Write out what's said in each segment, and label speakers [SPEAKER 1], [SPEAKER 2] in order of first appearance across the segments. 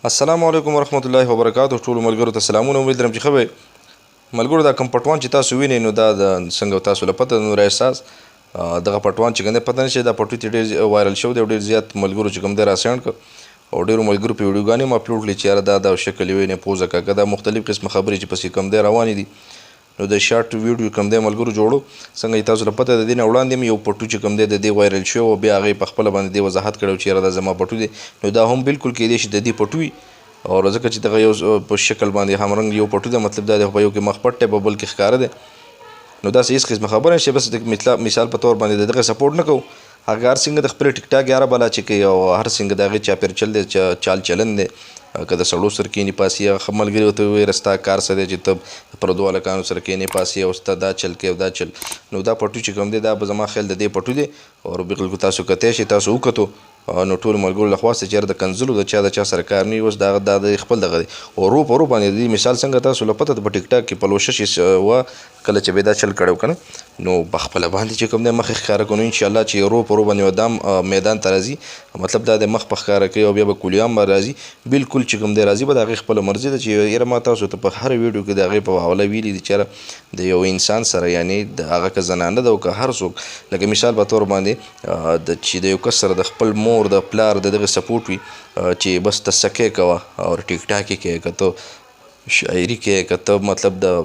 [SPEAKER 1] السلام علیکم ورحمت الله وبرکاتو. ټولو ملګرو ته سلامونه. امید لرم چې ښه به ملګرو. دا کوم پټوان چې تاسو وینئ نو دا د څنګه تاسو له پته نور احساس دغه پټوان چې کوم دی پته نشي. دا پټو چې ډېر وایرل شو دی او ډېر زیات ملګرو چې کوم دی راسیند کړ او ډېرو ملګرو په ویډیوګانې هم اپلوډ کړي چې یاره دا شکل یې وینې پوزه کاکه دا مختلف قسمه خبرې چې پسې کوم دی روانې دي. نو د شارټ ویډیو کوم دی ملګرو جوړو څنګه چې تاسو له پته د دې نه وړاندې هم یو پټو چې کوم دی د دې وایرل شو او بیا هغې په خپله باندې دې وضاحت کړی چې یاره دا زما پټو دی. نو دا هم بالکل کیدای شي د دې پټو وي او ځکه چې دغه یو په شکل باندې همرنګ یو پټو دی، مطلب دا دی په یو کې مخ پټ دی په بل کې ښکاره دی. نو داسې هېڅ قسمه خبره نشته. بس د مثال په طور باندې د دغه سپورټ نه کوو. هغه هر څنګه د خپلې ټیک ټاک یاره بلا چې کوي او هر څنګه د هغې چاپېرچل دی چال چلن دی که د سړو سره کښېني پاسي هغه ملګري ورته ووایي ستا کار څه دی چې ته پردو هلکانو سره کښېنې پاسي او ستا دا چل کوې او دا چل. نو دا پټو چې کوم دی دا به زما خیال د دې پټو دی او بالکل تاسو کتی شئ تاسو وکتو نو ټولو ملګرو له خوا څه چې د کنځلو د چا سره کار نه وي. اوس دا د خپل دغه دی او رو په رو باندې د دې مثال څنګه تاسو له پته په ټیک ټاک کې پلوشه شي وه کله چې به دا چل کړی و که نه نو په خپله باندې چې کوم دی مخ یې ښکاره کړو انشاءالله چې رو په رو باندې ودام میدان ته راځي مطلب دا د مخ په ښکاره کوي او بیا به کولیام به راځي بالکل چې کوم دی راځي به د هغې خپله مرضي ده چې یاره ما تاسو ته په هر ویډیو کې د هغې په حواله ویلي دي چې یاره د یو انسان سره یعنې د هغه که زنانه ده او که هر څوک لکه مثال په طور باندې چې د یو کس سره د خپل مور د پلار د دغه سپورټ وي چې بس ته سکې کوه او ټیک ټاک یې کوې که ته شاعري کې که ته مطلب د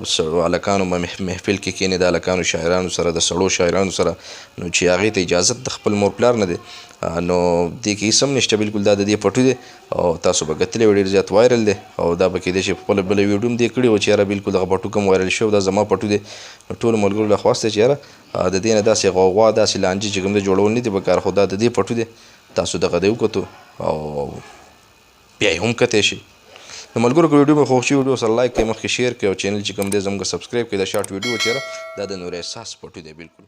[SPEAKER 1] هلکانو محفل کې کښېنې د هلکانو شاعرانو سره د سړو شاعرانو سره نو چې هغې ته اجازت د خپل مور پلار نه دی نو دې کې هېڅ هم نشته. بالکل دا د دې پټو دی او تاسو به کتلی ډېر زیات وایرل دی او دا به کیدای شي په خپله بله ویډیو هم دې کړې وه چې یاره بالکل دغه پټو کوم وایرل شوی دا زما پټو دی. نو ټولو ملګرو له خواست دی چې یاره د دې نه داسې غوغا داسې لانجې چې کوم دی جوړول نه دي پکار خو دا د دې پټو دی. تاسو دغه دی وکتو او بیا یې هم کتی شي. نو ملګرو که ویډیو مې خوښ شي ویډیو سره لایک کړئ مخکې شیر کړئ او چینل چې کوم دی زموږ سبسکرایب کړئ. دا شارټ ویډیو چې یاره دا د نور احساس پټو دی بالکل.